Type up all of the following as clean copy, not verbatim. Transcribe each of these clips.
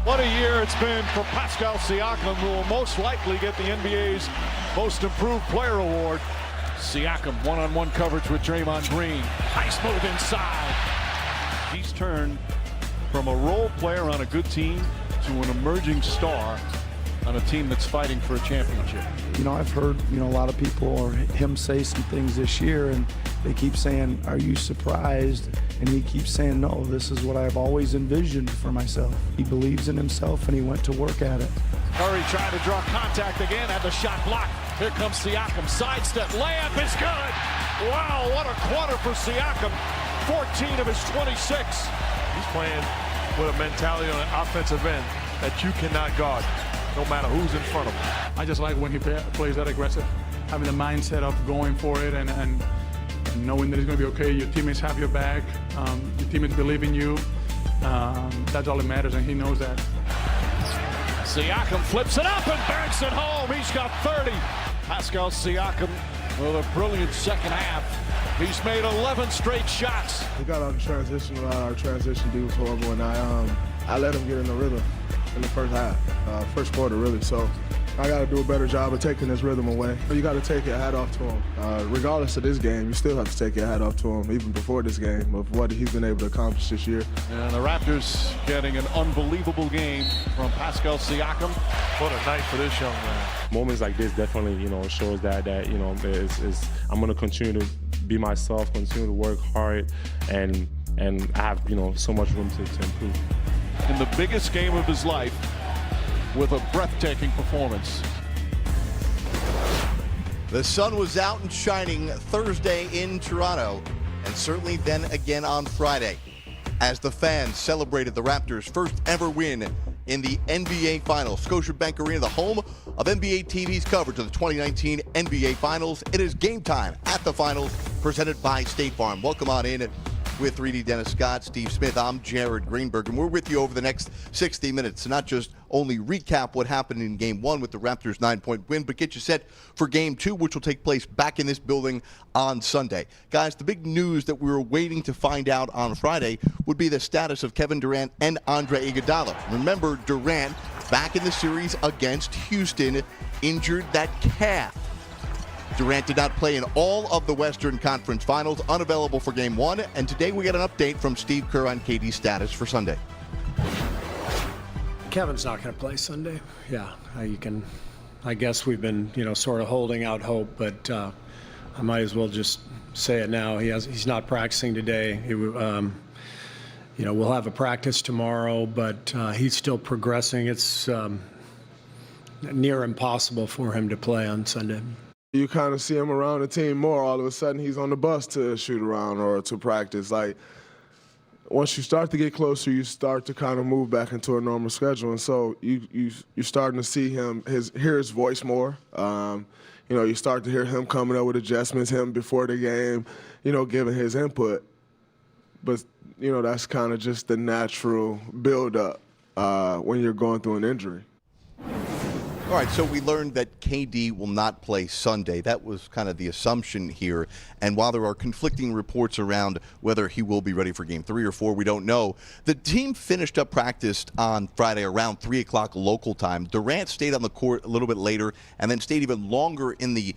What a year it's been for Pascal Siakam, who will most likely get the NBA's Most Improved Player Award. Siakam, one-on-one coverage with Draymond Green. Nice move inside. He's turned from a role player on a good team to an emerging star on a team that's fighting for a championship. You know, I've heard, a lot of people or him say some things this year, and they keep saying, are you surprised? And he keeps saying, no, this is what I've always envisioned for myself. He believes in himself, and he went to work at it. Curry trying to draw contact again, had the shot blocked. Here comes Siakam, sidestep, layup is good. Wow, what a quarter for Siakam. 14 of his 26. He's playing with a mentality on an offensive end that you cannot guard, no matter who's in front of him. I just like when he plays that aggressive, having the mindset of going for it and knowing that it's going to be okay. Your teammates have your back. Your teammates believe in you. That's all that matters, and he knows that. Siakam flips it up and banks it home. He's got 30. Pascal Siakam with a brilliant second half. He's made 11 straight shots. We got out the transition a lot. Our transition D was horrible, and I let him get in the rhythm in the first half, first quarter really. So I got to do a better job of taking his rhythm away. You got to take your hat off to him. Regardless of this game, you still have to take your hat off to him, even before this game, of what he's been able to accomplish this year. And the Raptors getting an unbelievable game from Pascal Siakam. What a night for this young man. Moments like this definitely, shows that I'm going to continue to be myself, continue to work hard, and I have, so much room to improve. In the biggest game of his life, with a breathtaking performance. The sun was out and shining Thursday in Toronto, and certainly then again on Friday, as the fans celebrated the Raptors' first ever win in the NBA Finals. Scotiabank Arena, the home of NBA TV's coverage of the 2019 NBA Finals. It is game time at the Finals, presented by State Farm. Welcome on in with 3D Dennis Scott, Steve Smith. I'm Jared Greenberg, and we're with you over the next 60 minutes to not just only recap what happened in Game 1 with the Raptors' 9-point win, but get you set for Game 2, which will take place back in this building on Sunday. Guys, the big news that we were waiting to find out on Friday would be the status of Kevin Durant and Andre Iguodala. Remember, Durant, back in the series against Houston, injured that calf. Durant did not play in all of the Western Conference Finals, unavailable for Game 1, and today we get an update from Steve Kerr on KD's status for Sunday. Kevin's not going to play Sunday. Yeah, I guess we've been, sort of holding out hope, but I might as well just say it now. He's not practicing today. We'll have a practice tomorrow, but he's still progressing. It's near impossible for him to play on Sunday. You kind of see him around the team more. All of a sudden, he's on the bus to shoot around or to practice. Like, once you start to get closer, you start to kind of move back into a normal schedule. And so you're starting to see him, hear his voice more. You start to hear him coming up with adjustments, him before the game, giving his input. But, that's kind of just the natural build-up when you're going through an injury. All right, so we learned that KD will not play Sunday. That was kind of the assumption here. And while there are conflicting reports around whether he will be ready for Game 3 or 4, we don't know. The team finished up practice on Friday around 3 o'clock local time. Durant stayed on the court a little bit later and then stayed even longer in the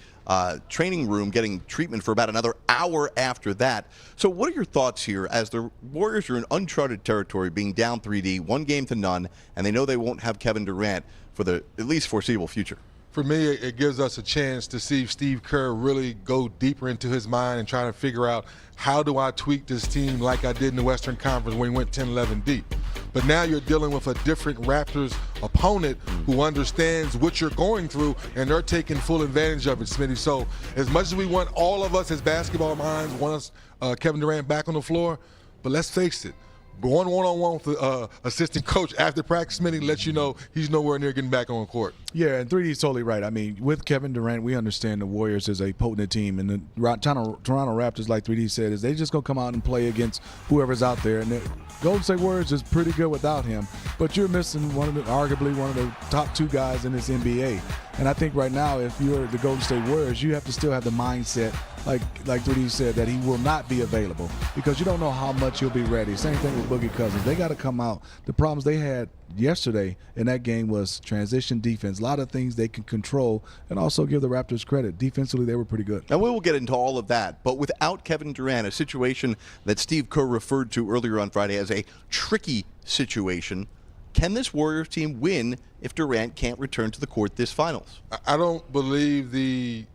training room getting treatment for about another hour after that. So what are your thoughts here as the Warriors are in uncharted territory, being down 3-0, 1-0 and they know they won't have Kevin Durant for the at least foreseeable future? For me, it gives us a chance to see Steve Kerr really go deeper into his mind and try to figure out, how do I tweak this team like I did in the Western Conference when he went 10-11 deep. But now you're dealing with a different Raptors opponent who understands what you're going through, and they're taking full advantage of it, Smitty. So as much as we want, all of us as basketball minds want us Kevin Durant back on the floor, but let's face it, one-on-one with the assistant coach after practice, Smitty, lets you know he's nowhere near getting back on the court. Yeah, and 3D is totally right. I mean, with Kevin Durant, we understand the Warriors is a potent team, and the Toronto Raptors, like 3D said, is they just going to come out and play against whoever's out there. And the Golden State Warriors is pretty good without him, but you're missing arguably one of the top two guys in this NBA. And I think right now, if you're the Golden State Warriors, you have to still have the mindset, like 3D said, that he will not be available because you don't know how much he'll be ready. Same thing with Boogie Cousins. They got to come out. The problems they had yesterday in that game was transition defense. A lot of things they can control, and also give the Raptors credit. Defensively, they were pretty good. And we will get into all of that. But without Kevin Durant, a situation that Steve Kerr referred to earlier on Friday as a tricky situation, can this Warriors team win if Durant can't return to the court this finals? I don't believe the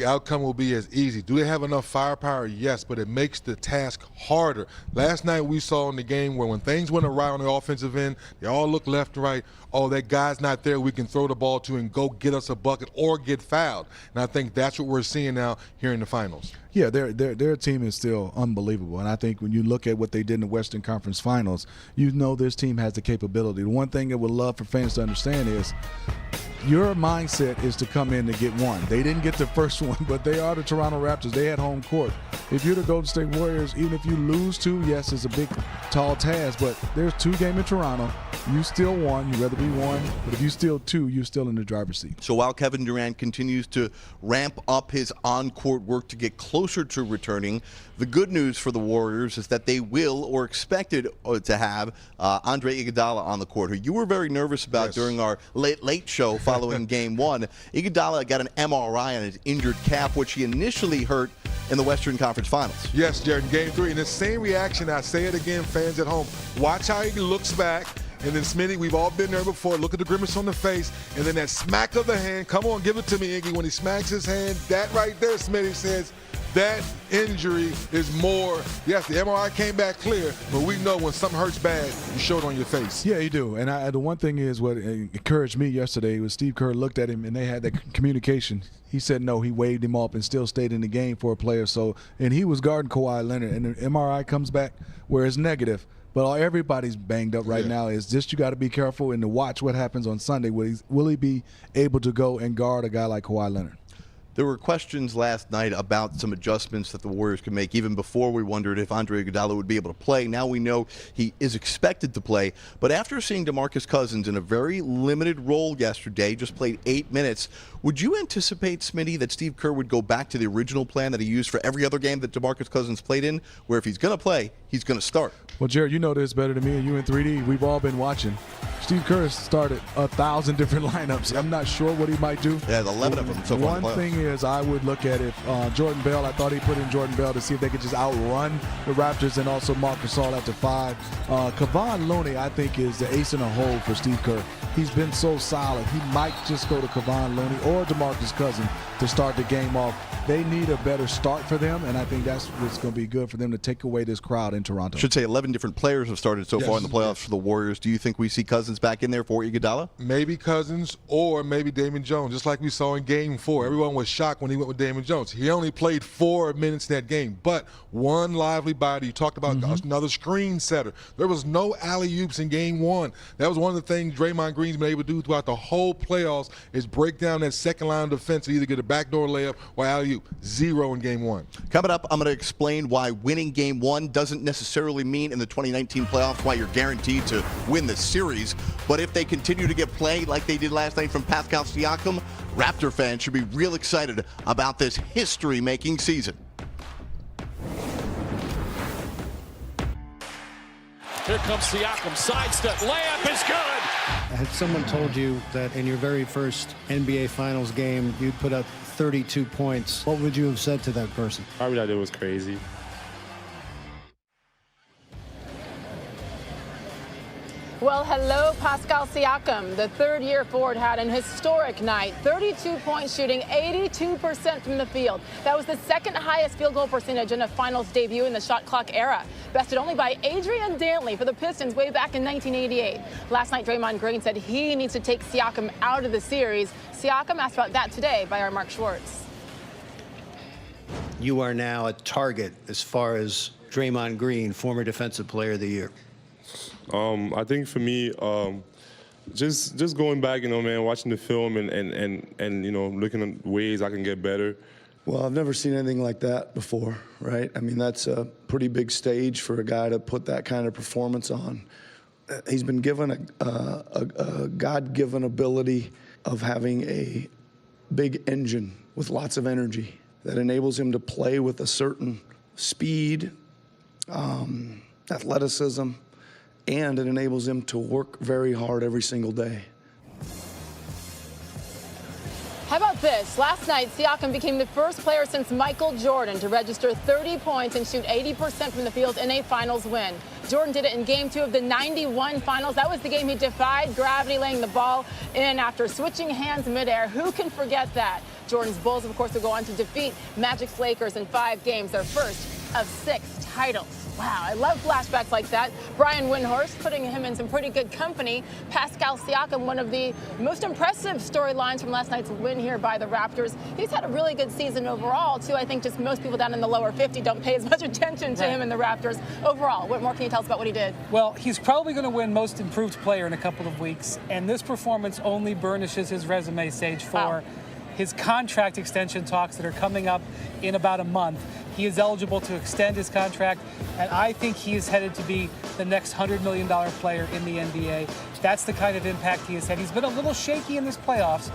outcome will be as easy. Do they have enough firepower? Yes, but it makes the task harder. Last night we saw in the game where when things went awry on the offensive end, they all looked left and right. Oh, that guy's not there we can throw the ball to and go get us a bucket or get fouled. And I think that's what we're seeing now here in the finals. Yeah, their team is still unbelievable. And I think when you look at what they did in the Western Conference Finals, you know this team has the capability. The one thing I would love for fans to understand is your mindset is to come in to get one. They didn't get the first one, but they are the Toronto Raptors. They had home court. If you're the Golden State Warriors, even if you lose two, yes, it's a big, tall task, but there's 2 games in Toronto. You still won. You'd rather be one. But if you steal 2, you're still in the driver's seat. So while Kevin Durant continues to ramp up his on-court work to get closer to returning, the good news for the Warriors is that they will, or expected to have, Andre Iguodala on the court, who you were very nervous about during our late show following Game 1. Iguodala got an MRI on his injured calf, which he initially hurt in the Western Conference Finals. Yes, Jared, in Game 3. And the same reaction, I say it again, fans at home. Watch how he looks back. And then Smitty, we've all been there before. Look at the grimace on the face. And then that smack of the hand. Come on, give it to me, Iggy. When he smacks his hand, that right there, Smitty says, that injury is more. Yes, the MRI came back clear, but we know when something hurts bad, you show it on your face. Yeah, you do. And the one thing is what encouraged me yesterday was Steve Kerr looked at him and they had that communication. He said no, he waved him off and still stayed in the game for a player. So, and he was guarding Kawhi Leonard, and the MRI comes back where it's negative. But everybody's banged up right now. Is just you got to be careful and to watch what happens on Sunday. Will he be able to go and guard a guy like Kawhi Leonard? There were questions last night about some adjustments that the Warriors could make. Even before we wondered if Andre Iguodala would be able to play. Now we know he is expected to play. But after seeing DeMarcus Cousins in a very limited role yesterday, just played 8 minutes, would you anticipate, Smitty, that Steve Kerr would go back to the original plan that he used for every other game that DeMarcus Cousins played in, where if he's going to play, he's going to start? Well, Jared, you know this better than me, and you in 3D. We've all been watching. Steve Kerr started 1,000 different lineups. I'm not sure what he might do. Yeah, 11 of them so far. One thing is I would look at if Jordan Bell, I thought he put in Jordan Bell to see if they could just outrun the Raptors, and also Marc Gasol after 5. Kevon Looney, I think, is the ace in the hole for Steve Kerr. He's been so solid. He might just go to Kevon Looney or DeMarcus Cousins to start the game off. They need a better start for them, and I think that's what's going to be good for them to take away this crowd in Toronto. Should say 11 different players have started so far in the playoffs for the Warriors. Do you think we see Cousins back in there for Iguodala? Maybe Cousins or maybe Damon Jones, just like we saw in Game 4. Everyone was shocked when he went with Damon Jones. He only played 4 minutes in that game, but one lively body. You talked about another screen setter. There was no alley-oops in Game 1. That was one of the things Draymond Green's been able to do throughout the whole playoffs is break down that second line of defense and either get a backdoor layup or alley-oop. 0 in Game 1. Coming up, I'm going to explain why winning Game 1 doesn't necessarily mean in the 2019 playoffs why you're guaranteed to win the series. But if they continue to get played like they did last night from Pascal Siakam, Raptor fans should be real excited about this history-making season. Here comes Siakam, sidestep, layup is good. Had someone told you that in your very first NBA Finals game you'd put up 32 points, what would you have said to that person? Probably that it was crazy. Well, hello, Pascal Siakam. The third-year forward had an historic night. 32 points shooting, 82% from the field. That was the second highest field goal percentage in a finals debut in the shot clock era. Bested only by Adrian Dantley for the Pistons way back in 1988. Last night, Draymond Green said he needs to take Siakam out of the series. Siakam asked about that today by our Mark Schwartz. You are now a target as far as Draymond Green, former Defensive Player of the Year. I think for me, just going back, man, watching the film and looking at ways I can get better. Well, I've never seen anything like that before, right? I mean, that's a pretty big stage for a guy to put that kind of performance on. He's been given a God-given ability of having a big engine with lots of energy that enables him to play with a certain speed, athleticism, and it enables him to work very hard every single day. How about this? Last night, Siakam became the first player since Michael Jordan to register 30 points and shoot 80% from the field in a finals win. Jordan did it in Game 2 of the '91 finals. That was the game he defied gravity, laying the ball in after switching hands midair. Who can forget that? Jordan's Bulls, of course, will go on to defeat Magic's Lakers in 5 games, their first of 6 titles. Wow, I love flashbacks like that. Brian Windhorst putting him in some pretty good company. Pascal Siakam, one of the most impressive storylines from last night's win here by the Raptors. He's had a really good season overall, too. I think just most people down in the lower 50 don't pay as much attention to him and the Raptors overall. What more can you tell us about what he did? Well, he's probably going to win Most Improved Player in a couple of weeks, and this performance only burnishes his resume, Sage, for his contract extension talks that are coming up in about a month. He is eligible to extend his contract, and I think he is headed to be the next $100 million player in the NBA. That's the kind of impact he has had. He's been a little shaky in this playoffs,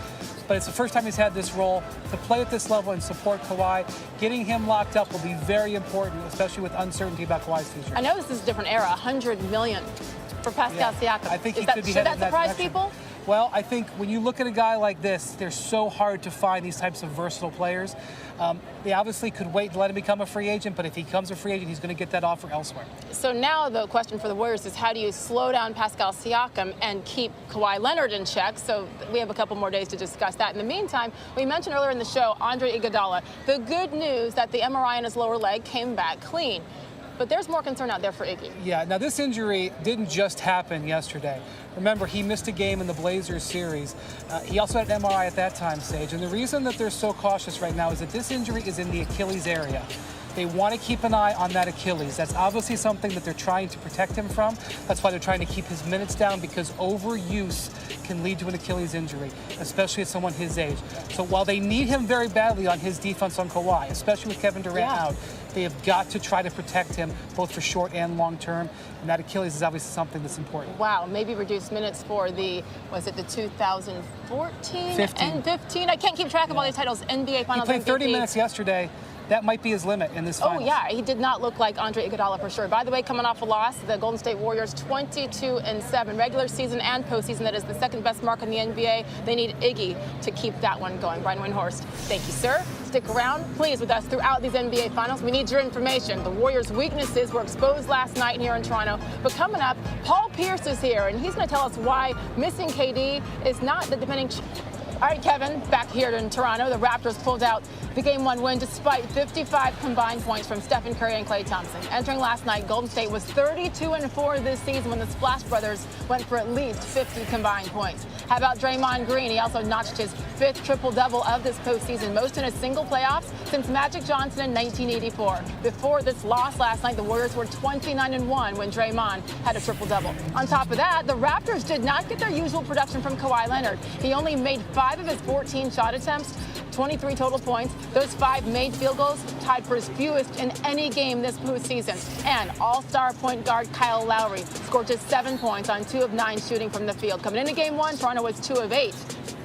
but it's the first time he's had this role. To play at this level and support Kawhi, getting him locked up will be very important, especially with uncertainty about Kawhi's future. I know this is a different era, $100 million for Pascal Siakam. I think Should that surprise people? Well, I think when you look at a guy like this, they're so hard to find these types of versatile players. They obviously could wait to let him become a free agent, but if he becomes a free agent, he's going to get that offer elsewhere. So now the question for the Warriors is how do you slow down Pascal Siakam and keep Kawhi Leonard in check? So we have a couple more days to discuss that. In the meantime, we mentioned earlier in the show, Andre Iguodala. The good news that the MRI on his lower leg came back clean. But there's more concern out there for Iggy. Yeah, now this injury didn't just happen yesterday. Remember, he missed a game in the Blazers series. He also had an MRI at that time, Sage. And the reason that they're so cautious right now is that this injury is in the Achilles area. They want to keep an eye on that Achilles. That's obviously something that they're trying to protect him from. That's why they're trying to keep his minutes down, because overuse can lead to an Achilles injury, especially at someone his age. So while they need him very badly on his defense on Kawhi, especially with Kevin Durant out, they have got to try to protect him both for short and long term. And that Achilles is obviously something that's important. Wow, maybe reduce minutes for the 2014 and 15? I can't keep track of all these titles. NBA Finals He played 30 MVP. minutes yesterday. That might be his limit in this finals. Oh, yeah, he did not look like Andre Iguodala for sure. By the way, coming off a loss, the Golden State Warriors 22-7, regular season and postseason. That is the second best mark in the NBA. They need Iggy to keep that one going. Brian Windhorst, thank you, sir. Stick around, please, with us throughout these NBA Finals. We need your information. The Warriors' weaknesses were exposed last night here in Toronto. But coming up, Paul Pierce is here, and he's going to tell us why missing KD is not the defending. All right, Kevin, back here in Toronto, the Raptors pulled out the Game 1 win despite 55 combined points from Stephen Curry and Klay Thompson. Entering last night, Golden State was 32-4 this season when the Splash Brothers went for at least 50 combined points. How about Draymond Green? He also notched his 5th triple-double of this postseason, most in a single playoffs since Magic Johnson in 1984. Before this loss last night, the Warriors were 29-1 when Draymond had a triple-double. On top of that, the Raptors did not get their usual production from Kawhi Leonard. He only made 5 of his 14 shot attempts, 23 total points. Those 5 made field goals tied for his fewest in any game this postseason. And all-star point guard Kyle Lowry scored just 7 points on 2 of 9 shooting from the field. Coming into Game 1, Toronto was 2 of 8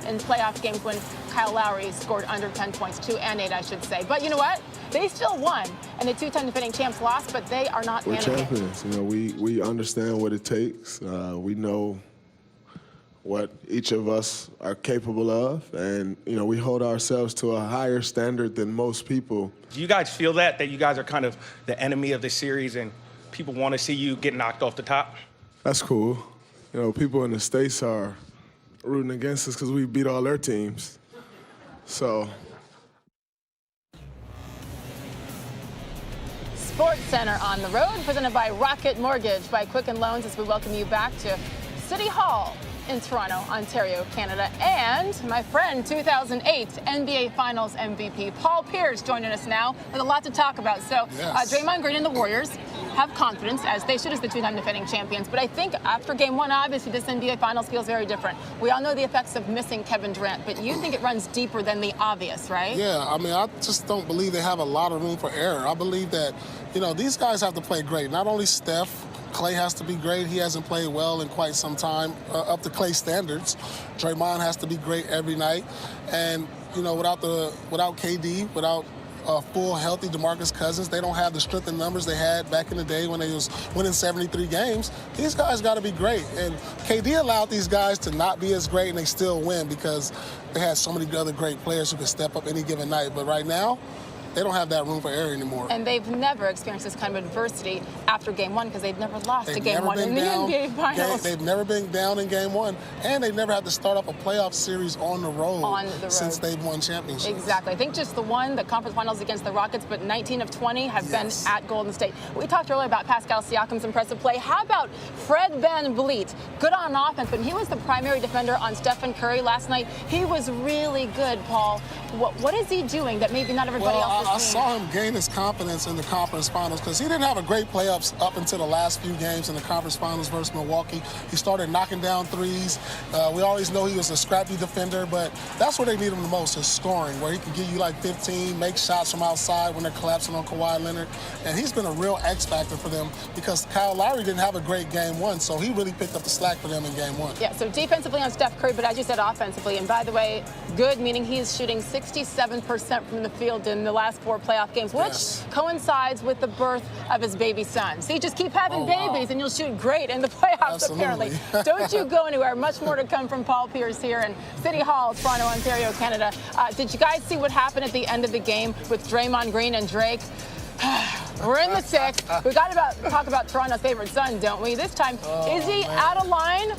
in playoff games when Kyle Lowry scored under 10 points, 2 and 8, I should say. But you know what? They still won, and the 2-time defending champs lost, but they are not We're panicking. champions. You know, we understand what it takes. We know what each of us are capable of, and you know, we hold ourselves to a higher standard than most people. Do you guys feel that you guys are kind of the enemy of the series and people want to see you get knocked off the top? That's cool. You know, people in the States are rooting against us because we beat all their teams. So. Sports Center on the road, presented by Rocket Mortgage by Quicken Loans, as we welcome you back to City Hall in Toronto, Ontario, Canada. And my friend, 2008 NBA Finals MVP, Paul Pierce, joining us now with a lot to talk about. So Draymond Green and the Warriors have confidence, as they should, as the 2-time defending champions. But I think after Game 1, obviously, this NBA Finals feels very different. We all know the effects of missing Kevin Durant, but you think it runs deeper than the obvious, right? Yeah, I mean, I just don't believe they have a lot of room for error. I believe that, you know, these guys have to play great. Not only Steph, Klay has to be great. He hasn't played well in quite some time, up to Klay standards. Draymond has to be great every night. And without KD, without full healthy DeMarcus Cousins, they don't have the strength and numbers they had back in the day when they was winning 73 games. These guys got to be great. And KD allowed these guys to not be as great and they still win because they had so many other great players who could step up any given night. But right now, they don't have that room for error anymore. And they've never experienced this kind of adversity after Game 1 because they've never lost a Game 1 in the NBA Finals. They've never been down in Game 1, and they've never had to start up a playoff series on the road, since they've won championships. Exactly. I think just the conference finals against the Rockets, but 19 of 20 have been at Golden State. We talked earlier about Pascal Siakam's impressive play. How about Fred VanVleet? Good on offense, but he was the primary defender on Stephen Curry last night. He was really good, Paul. What is he doing that maybe not everybody else is seeing? I saw him gain his confidence in the conference finals because he didn't have a great playoffs up until the last few games in the conference finals versus Milwaukee. He started knocking down threes. We always know he was a scrappy defender, but that's where they need him the most, is scoring, where he can give you like 15, make shots from outside when they're collapsing on Kawhi Leonard. And he's been a real X factor for them because Kyle Lowry didn't have a great Game 1, so he really picked up the slack for them in Game 1. Yeah, so defensively on Steph Curry, but as you said, offensively. And by the way, good, meaning he's shooting 67% from the field in the last 4 playoff games, which coincides with the birth of his baby son. See, just keep having babies and you'll shoot great in the playoffs, apparently. Don't you go anywhere. Much more to come from Paul Pierce here in City Hall, Toronto, Ontario, Canada. Did you guys see what happened at the end of the game with Draymond Green and Drake? We're in the 6th. We got to talk about Toronto's favorite son, don't we? This time, is he out of line?